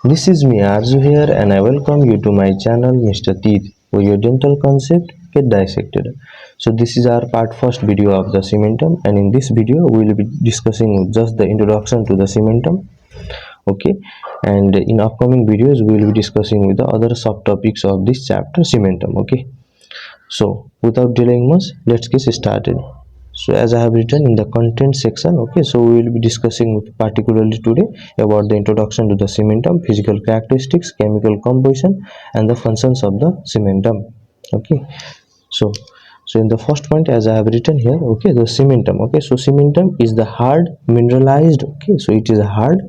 This is me Arzu here and I welcome you to my channel Mr. Teeth, where your dental concept get dissected. So this is our part first video of the cementum, and in this video we will be discussing just the introduction to the cementum. Okay, and in upcoming videos we will be discussing with the other subtopics of this chapter cementum. Okay, so without delaying much, let's get started. So as I have written in the content section, okay, so we will be discussing particularly today about the introduction to the cementum, physical characteristics, chemical composition, and the functions of the cementum. Okay, so in the first point, as I have written here, okay, the cementum. Okay, so cementum is the hard mineralized, okay, so it is hard,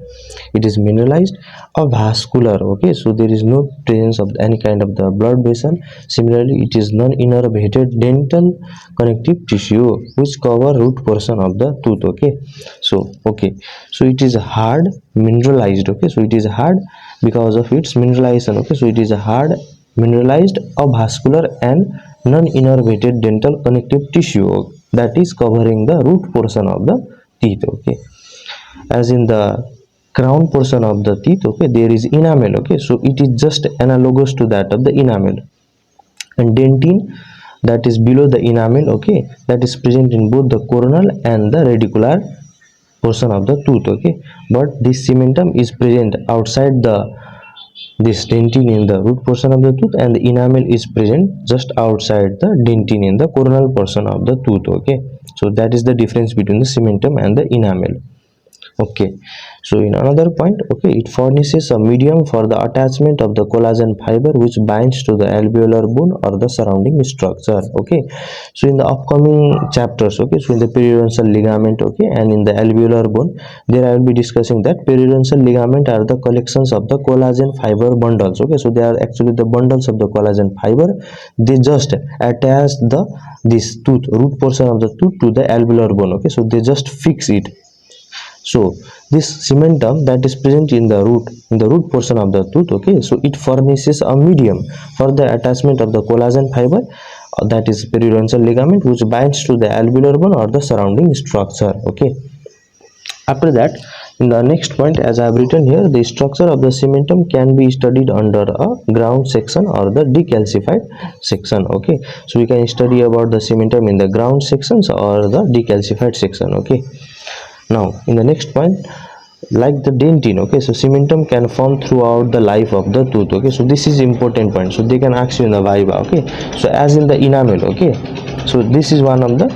it is mineralized or vascular. Okay, so there is no presence of any kind of the blood vessel. Similarly, it is non-innervated dental connective tissue which cover root portion of the tooth. Okay, so it is hard mineralized. Okay, so it is hard because of its mineralization. Okay, so it is a hard mineralized or vascular and non-innervated dental connective tissue that is covering the root portion of the teeth. Okay, as in the crown portion of the teeth, okay, there is enamel. Okay, so it is just analogous to that of the enamel, and dentine, that is below the enamel, okay, that is present in both the coronal and the radicular portion of the tooth. Okay, but this cementum is present outside the this dentine in the root portion of the tooth, and the enamel is present just outside the dentine in the coronal portion of the tooth. Okay, so that is the difference between the cementum and the enamel. Okay, so in another point, okay, it furnishes a medium for the attachment of the collagen fiber which binds to the alveolar bone or the surrounding structure. Okay, so in the upcoming chapters, okay, so in the periodontal ligament, okay, and in the alveolar bone, there I will be discussing that periodontal ligament are the collections of the collagen fiber bundles. Okay, so they are actually the bundles of the collagen fiber. They just attach this tooth root portion of the tooth to the alveolar bone. Okay, so they just fix it. So this cementum that is present in the root portion of the tooth, okay, so it furnishes a medium for the attachment of the collagen fiber, that is periodontal ligament, which binds to the alveolar bone or the surrounding structure. Okay, after that, in the next point, as I have written here, the structure of the cementum can be studied under a ground section or the decalcified section. Okay, so we can study about the cementum in the ground sections or the decalcified section. Okay, now in the next point, like the dentine, okay, so cementum can form throughout the life of the tooth. Okay, so this is important point, so they can ask you in the viva. Okay, so as in the enamel, okay, so this is one of the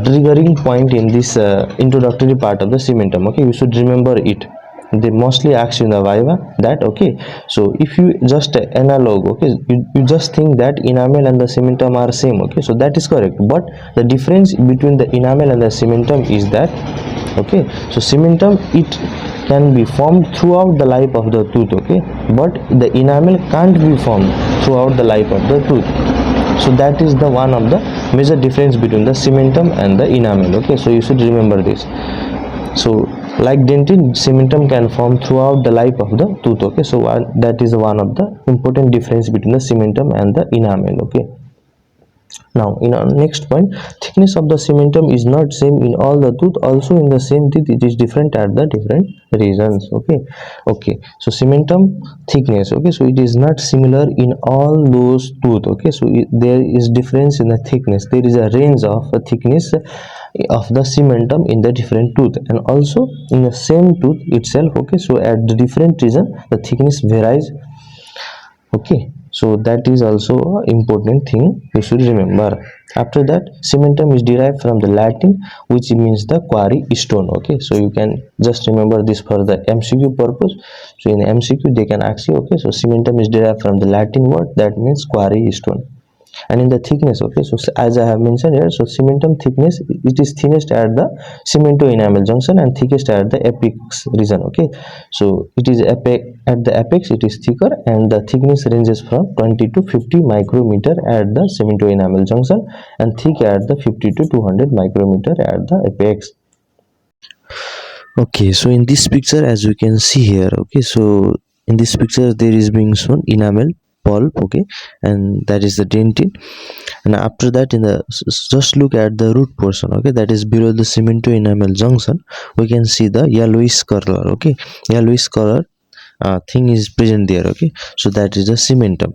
triggering point in this introductory part of the cementum. Okay, you should remember it. They mostly ask you in the viva that. Okay, so if you just analog, okay, you just think that enamel and the cementum are same. Okay, so that is correct, but the difference between the enamel and the cementum is that, okay, so cementum, it can be formed throughout the life of the tooth. Okay, but the enamel can't be formed throughout the life of the tooth. So that is the one of the major difference between the cementum and the enamel. Okay, so you should remember this. So like dentine, cementum can form throughout the life of the tooth. Okay, so that is one of the important difference between the cementum and the enamel. Okay, now in our next point, thickness of the cementum is not same in all the tooth. Also in the same teeth, it is different at the different regions. Okay, so cementum thickness, okay, so it is not similar in all those tooth. Okay, so there is difference in the thickness. There is a range of the thickness of the cementum in the different tooth, and also in the same tooth itself. Okay, so at the different region the thickness varies. Okay, so that is also an important thing you should remember. After that, cementum is derived from the Latin, which means the quarry stone. Okay, so you can just remember this for the MCQ purpose. So in MCQ they can ask you, okay, so cementum is derived from the Latin word that means quarry stone. And in the thickness, okay, so as I have mentioned here, so cementum thickness, it is thinnest at the cemento enamel junction and thickest at the apex region. Okay, so it is at the apex it is thicker, and the thickness ranges from 20 to 50 micrometer at the cemento enamel junction and thick at the 50 to 200 micrometer at the apex. Okay, so in this picture, as you can see here, okay, so in this picture there is being shown enamel pulp, okay, and that is the dentine. And after that, in the just look at the root portion, okay, that is below the cemento enamel junction, we can see the yellowish color. Okay, yellowish color thing is present there. Okay, so that is the cementum.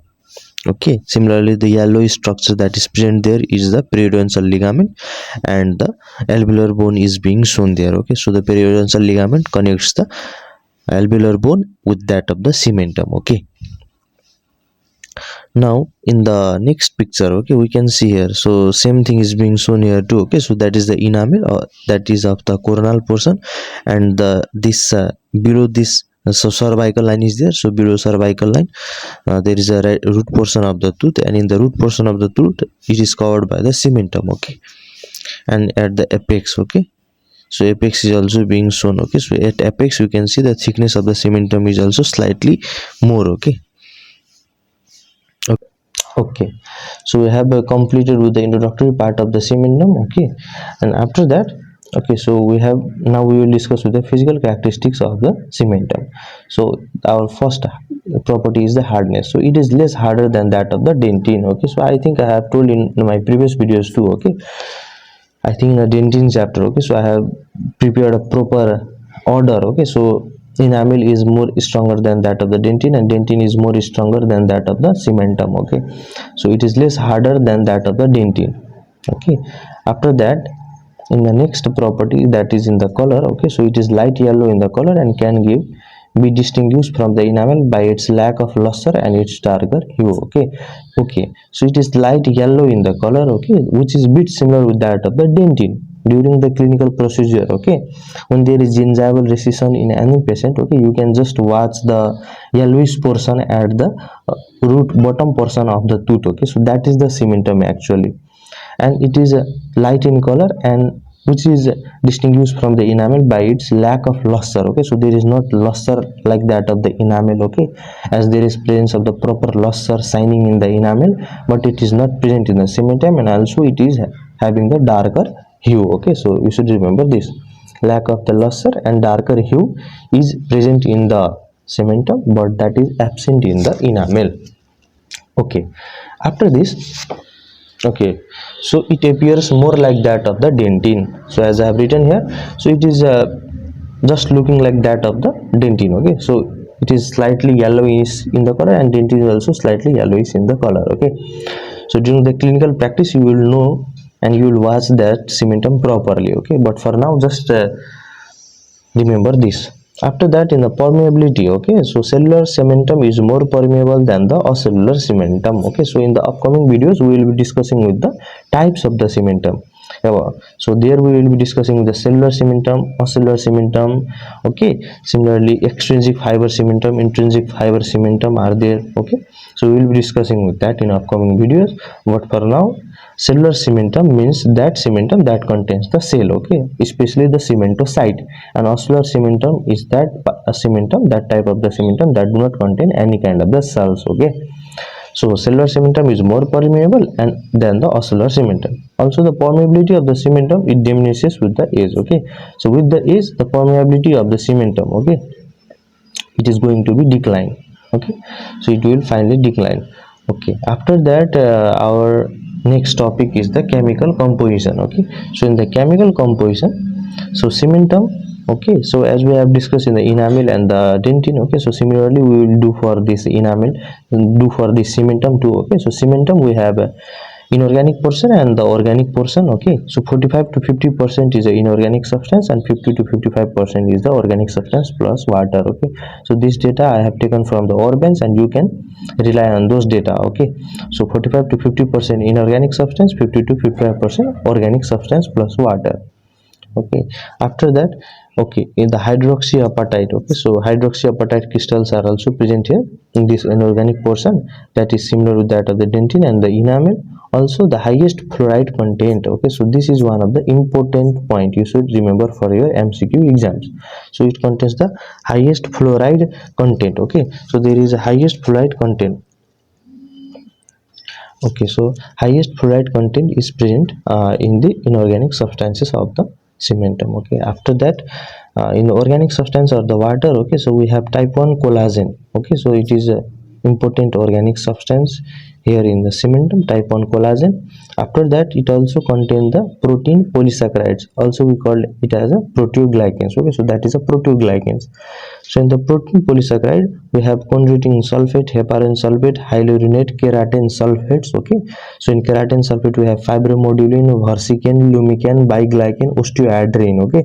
Okay, similarly the yellow structure that is present there is the periodontal ligament, and the alveolar bone is being shown there. Okay, so the periodontal ligament connects the alveolar bone with that of the cementum. Okay, now in the next picture, okay, we can see here, so same thing is being shown here too. Okay, so that is the enamel, that is of the coronal portion, and the this below this, so cervical line is there. So below cervical line, there is a root portion of the tooth, and in the root portion of the tooth it is covered by the cementum. Okay, and at the apex, okay, so apex is also being shown. Okay, so at apex you can see the thickness of the cementum is also slightly more. Okay, okay, so we have completed with the introductory part of the cementum. Okay, and after that, okay, so we have, now we will discuss with the physical characteristics of the cementum. So our first property is the hardness. So it is less harder than that of the dentine. Okay, so I think I have told in my previous videos too. Okay, I think in the dentine chapter. Okay, so I have prepared a proper order. Okay, so enamel is more stronger than that of the dentine, and dentine is more stronger than that of the cementum. Okay, so it is less harder than that of the dentine. Okay, after that, in the next property, that is in the color. Okay, so it is light yellow in the color and can be distinguished from the enamel by its lack of luster and its darker hue. Okay, so it is light yellow in the color. Okay, which is bit similar with that of the dentine. During the clinical procedure, okay, when there is gingival recession in any patient, okay, you can just watch the yellowish portion at the root bottom portion of the tooth. Okay, so that is the cementum actually, and it is light in color, and which is distinguished from the enamel by its lack of luster. Okay, so there is not luster like that of the enamel. Okay, as there is presence of the proper luster shining in the enamel, but it is not present in the cementum, and also it is having the darker hue. Okay, so you should remember this, lack of the luster and darker hue is present in the cementum, but that is absent in the enamel. Okay, after this, okay, so it appears more like that of the dentine. So as I have written here, so it is just looking like that of the dentine. Okay, so it is slightly yellowish in the color, and dentine is also slightly yellowish in the color. Okay, so during the clinical practice you will know and you will watch that cementum properly. Okay, but for now just remember this. After that, in the permeability, okay, so cellular cementum is more permeable than the acellular cementum. Okay, so in the upcoming videos we will be discussing with the types of the cementum. So there we will be discussing the cellular cementum, acellular cementum. Okay, similarly extrinsic fiber cementum, intrinsic fiber cementum are there. Okay, so we will be discussing with that in upcoming videos, but for now, cellular cementum means that cementum that contains the cell. Okay, especially the cementocyte, and ocellular cementum is that a cementum, that type of the cementum that do not contain any kind of the cells. Okay, so cellular cementum is more permeable and than the ocellular cementum. Also the permeability of the cementum, it diminishes with the age. Okay, so with the age the permeability of the cementum, okay, it is going to be decline. Okay, so it will finally decline. Okay, after that our next topic is the chemical composition. Okay, so in the chemical composition, so cementum, okay, so as we have discussed in the enamel and the dentine, okay, so similarly we will do for this enamel and do for this cementum too. Okay, so cementum we have inorganic portion and the organic portion. Okay, so 45 to 50% is a inorganic substance, and 50 to 55% is the organic substance plus water. Okay, so this data I have taken from the organs, and you can rely on those data. Okay, so 45 to 50% inorganic substance, 50 to 55% organic substance plus water. Okay, after that, okay, in the hydroxyapatite, okay, so hydroxyapatite crystals are also present here in this inorganic portion, that is similar with that of the dentine and the enamel. Also the highest fluoride content. Okay, so this is one of the important point you should remember for your MCQ exams. So it contains the highest fluoride content. Okay, so there is a highest fluoride content. Okay, so highest fluoride content is present in the inorganic substances of the cementum. Okay, after that, in the organic substance or the water, okay, so we have type 1 collagen. Okay, so it is a important organic substance here in the cementum, type 1 collagen. After that, it also contains the protein polysaccharides, also we call it as a proteoglycans. Okay, so that is a proteoglycans. So in the protein polysaccharide, we have chondroitin sulfate, heparin sulfate, hyaluronate, keratin sulfates. Okay, so in keratin sulfate we have fibromodulin, versican, lumican, biglycan, osteoadherin. Okay,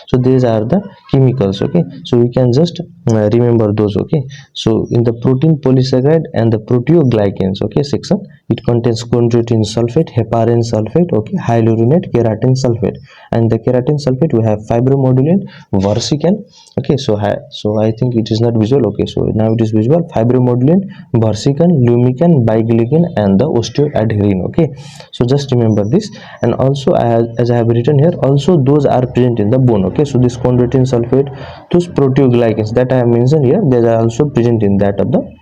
so these are the chemicals. Okay, so we can just remember those. Okay, so in the protein polysaccharide and the proteoglycans, okay, section, it contains chondroitin sulfate, heparin sulfate, okay, hyaluronate, keratin sulfate, and the keratin sulfate we have fibromodulin, versican. Okay, so I think it is not visual. Okay, so now it is visual. Fibromodulin, versican, lumican, biglycan, and the osteoadherin. Okay, so just remember this. And also as I have written here, also those are present in the bone. Okay, so this chondroitin sulfate, those proteoglycans that I have mentioned here, they are also present in that of the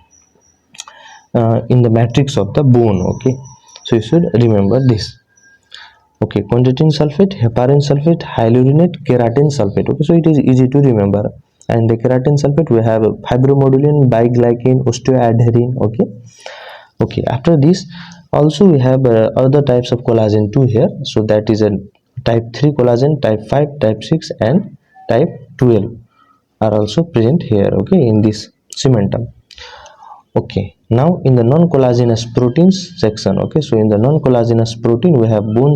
in the matrix of the bone. Okay, so you should remember this. Okay, chondroitin sulfate, heparin sulfate, hyaluronate, keratin sulfate. Okay, so it is easy to remember. And the keratin sulfate we have fibromodulin, biglycan, osteoadherin. Okay, okay, after this also we have other types of collagen too here. So that is a type 3 collagen, type 5, type 6, and type 12 are also present here. Okay, in this cementum. Okay, now in the non-collagenous proteins section. Okay, so in the non-collagenous protein we have bone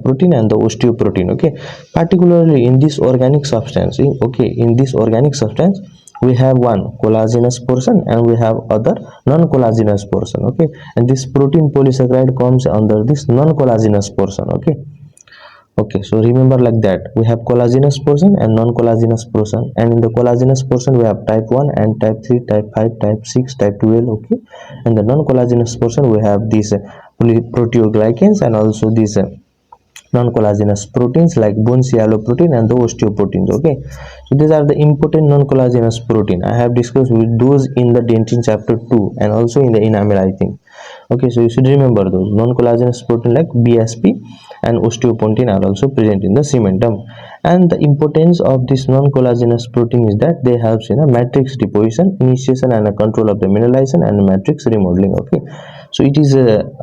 protein and the osteoprotein. Okay, particularly in this organic substance. Okay, in this organic substance we have one collagenous portion and we have other non-collagenous portion. Okay, and this protein polysaccharide comes under this non-collagenous portion. Okay, okay, so remember like that we have collagenous portion and non-collagenous portion, and in the collagenous portion we have type 1 and type 3, type 5, type 6, type 12. Okay, and the non-collagenous portion we have these proteoglycans and also these non-collagenous proteins like bone protein and the osteoproteins. Okay, so these are the important non-collagenous protein. I have discussed with those in the dentin chapter 2 and also in the enamel, I think. Okay, so you should remember those non-collagenous protein like BSP and osteopontin are also present in the cementum. And the importance of this non-collagenous protein is that they helps in a matrix deposition, initiation and a control of the mineralization and matrix remodeling. Okay, so it is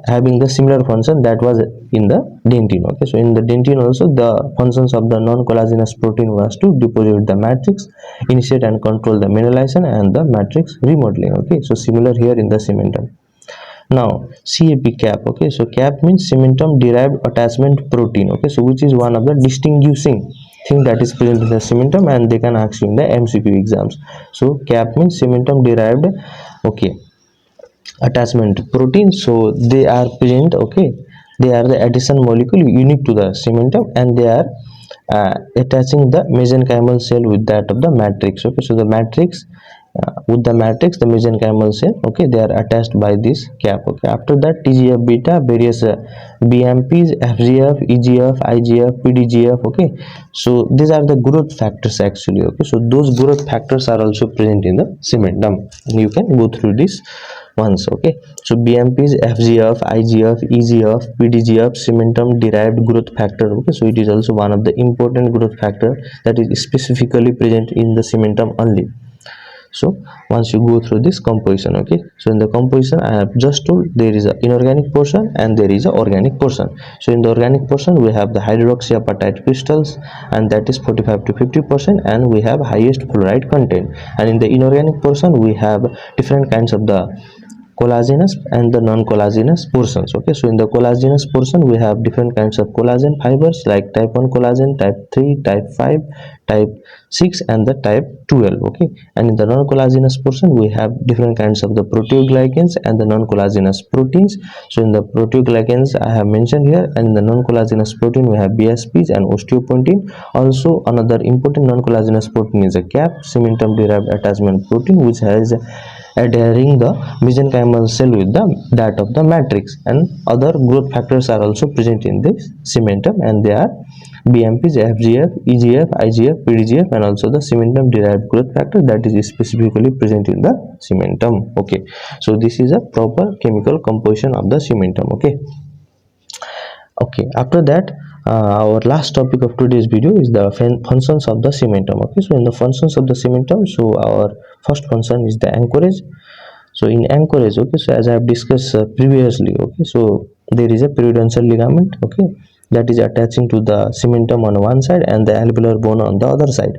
having the similar function that was in the dentin. Okay, so in the dentin also the functions of the non-collagenous protein was to deposit the matrix, initiate and control the mineralization and the matrix remodeling. Okay, so similar here in the cementum. Now cap. Okay, so cap means cementum derived attachment protein. Okay, so which is one of the distinguishing thing that is present in the cementum, and they can ask you in the MCQ exams. So cap means cementum derived, okay, attachment protein. So they are present. Okay, they are the addition molecule unique to the cementum, and they are attaching the mesenchymal cell with that of the matrix. Okay, so the matrix with the matrix, the mesenchymal cell, okay, they are attached by this cap. Okay, after that TGF beta, various BMPs, FGF, EGF, IGF, PDGF. Okay, so these are the growth factors actually. Okay, so those growth factors are also present in the cementum. You can go through this once. Okay, so BMPs, FGF, IGF, EGF, PDGF, cementum derived growth factor. Okay, so it is also one of the important growth factor that is specifically present in the cementum only. So once you go through this composition, okay, so in the composition I have just told there is an inorganic portion and there is an organic portion. So in the organic portion we have the hydroxyapatite crystals, and that is 45 to 50%, and we have highest fluoride content. And in the inorganic portion we have different kinds of the collagenous and the non-collagenous portions. Okay, so in the collagenous portion we have different kinds of collagen fibers like type 1 collagen, type 3, type 5, type 6, and the type 12. Okay, and in the non-collagenous portion we have different kinds of the proteoglycans and the non-collagenous proteins. So in the proteoglycans I have mentioned here, and in the non-collagenous protein we have BSPs and osteopontin. Also another important non-collagenous protein is a cap, cementum derived attachment protein, which has adhering the mesenchymal cell with the that of the matrix. And other growth factors are also present in this cementum, and they are BMPs, FGF, EGF, IGF, PDGF, and also the cementum derived growth factor that is specifically present in the cementum. Okay, so this is a proper chemical composition of the cementum. Okay, okay, after that our last topic of today's video is the functions of the cementum. Okay, so in the functions of the cementum, so our first function is the anchorage. So in anchorage, okay, so as I have discussed previously, okay, so there is a periodontal ligament. Okay, that is attaching to the cementum on one side and the alveolar bone on the other side.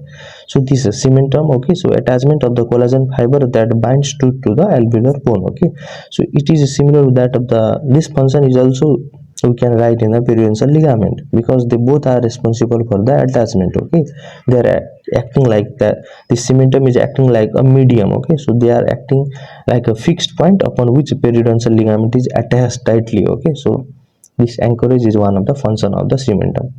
So this is cementum, okay, so attachment of the collagen fiber that binds to the alveolar bone, okay. So it is similar to that of the, this function is also we can write in a periodontal ligament, because they both are responsible for the attachment, okay. They are acting like that, the cementum is acting like a medium, okay, so they are acting like a fixed point upon which periodontal ligament is attached tightly, okay. So this anchorage is one of the function of the cementum,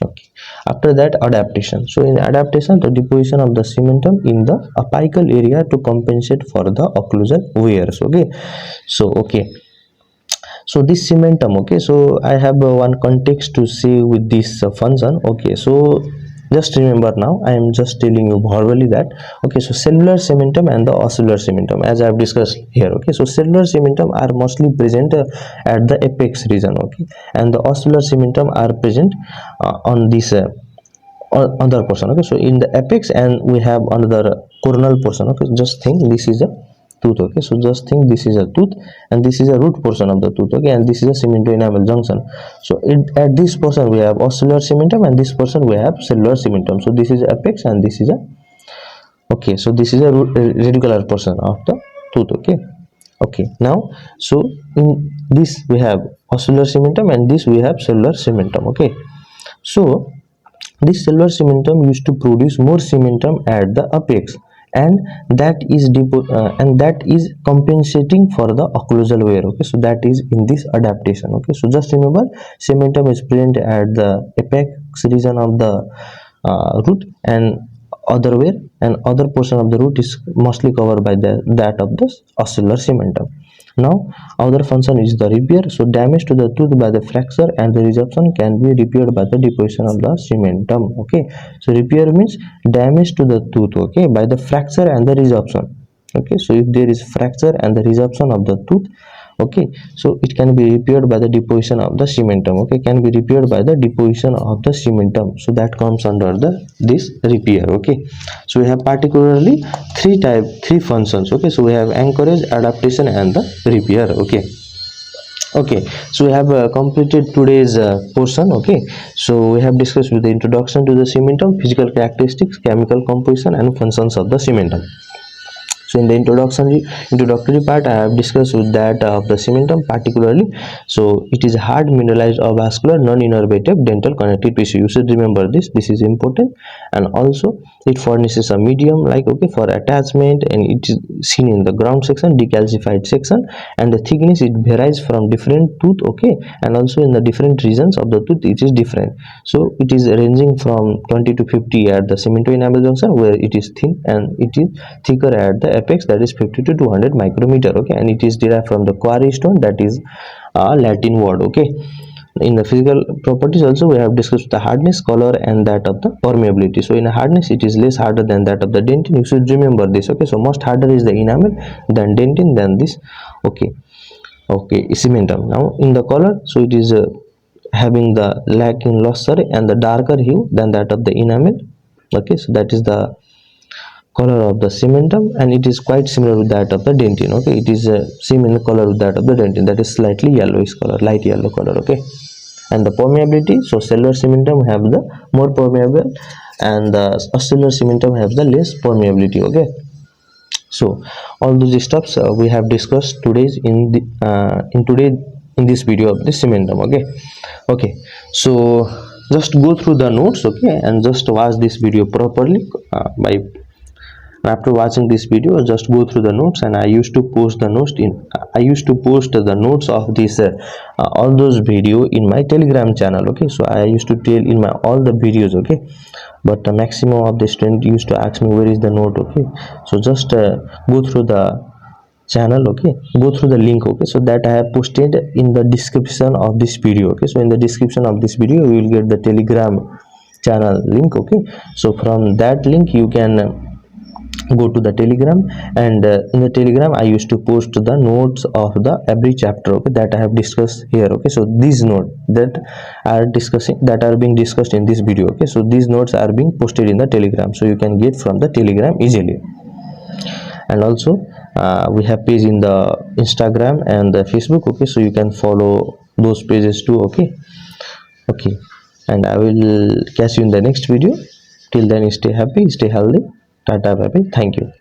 okay. After that, adaptation. So in adaptation, the deposition of the cementum in the apical area to compensate for the occlusal wears, okay. So okay, so this cementum, okay, so I have one context to say with this function, okay. So just remember, now I am just telling you verbally that, okay, so cellular cementum and the ocellular cementum, as I have discussed here, okay. So cellular cementum are mostly present at the apex region, okay, and the ocellular cementum are present on this other portion, okay. So in the apex, and we have another coronal portion, okay. Just think this is a tooth, okay. So just think this is a tooth and this is a root portion of the tooth, okay, and this is a cemento-enamel junction. So at this portion we have ocellular cementum and this portion we have cellular cementum. So this is apex and this is a, okay, so this is a radicular portion of the tooth, okay. Okay, now so in this we have ocellular cementum and this we have cellular cementum, okay. So this cellular cementum used to produce more cementum at the apex, and that is compensating for the occlusal wear, okay. So that is in this adaptation, okay. So just remember, cementum is present at the apex region of the root, and other wear and other portion of the root is mostly covered by that of the ocellular cementum. Now other function is the repair. So damage to the tooth by the fracture and the resorption can be repaired by the deposition of the cementum, okay. So repair means damage to the tooth, okay, by the fracture and the resorption, okay. So if there is fracture and the resorption of the tooth, okay, so it can be repaired by the deposition of the cementum, okay, can be repaired by the deposition of the cementum. So that comes under this repair, okay. So we have particularly three functions, okay. So we have anchorage, adaptation and the repair, okay. Okay, so we have completed today's portion, okay. So we have discussed with the introduction to the cementum, physical characteristics, chemical composition and functions of the cementum. So in the introductory part, I have discussed with that of the cementum particularly. So it is hard mineralized or vascular non-innervative dental connective tissue. You should remember this. This is important, and also it furnishes a medium like, okay, for attachment, and it is seen in the ground section, decalcified section, and the thickness it varies from different tooth, okay, and also in the different regions of the tooth it is different. So it is ranging from 20 to 50 at the cemento-enamel junction, where it is thin, and it is thicker at the apex, that is 50 to 200 micrometer, okay, and it is derived from the quarry stone, that is a Latin word, okay. In the physical properties also we have discussed the hardness, color and that of the permeability. So in a hardness it is less harder than that of the dentin. You should remember this, okay. So most harder is the enamel, then dentin, then this, okay, cementum. Now in the color, so it is having the lacking luster and the darker hue than that of the enamel, okay. So that is the color of the cementum, and it is quite similar with that of the dentin, okay. It is same in the color with that of the dentin, that is slightly yellowish color, light yellow color, okay. And the permeability, so cellular cementum have the more permeable and the ocellular cementum have the less permeability, okay. So all those stuffs we have discussed today's in this video of the cementum, okay. So just go through the notes, okay, and just watch this video properly after watching this video. Just go through the notes, and I used to post the notes of this all those video in my Telegram channel, okay. So I used to tell in my all the videos, okay, but the maximum of the student used to ask me where is the note, okay. So just go through the channel, okay, go through the link, okay, so that I have posted in the description of this video, okay. So in the description of this video you will get the Telegram channel link, okay. So from that link you can go to the Telegram, and in the Telegram I used to post the notes of the every chapter, okay, that I have discussed here, okay. So these notes that are being discussed in this video, okay, so these notes are being posted in the Telegram, so you can get from the Telegram easily. And also we have page in the Instagram and the Facebook, okay, so you can follow those pages too, okay. Okay, and I will catch you in the next video. Till then, stay happy, stay healthy. Tata, bye bye. Thank you.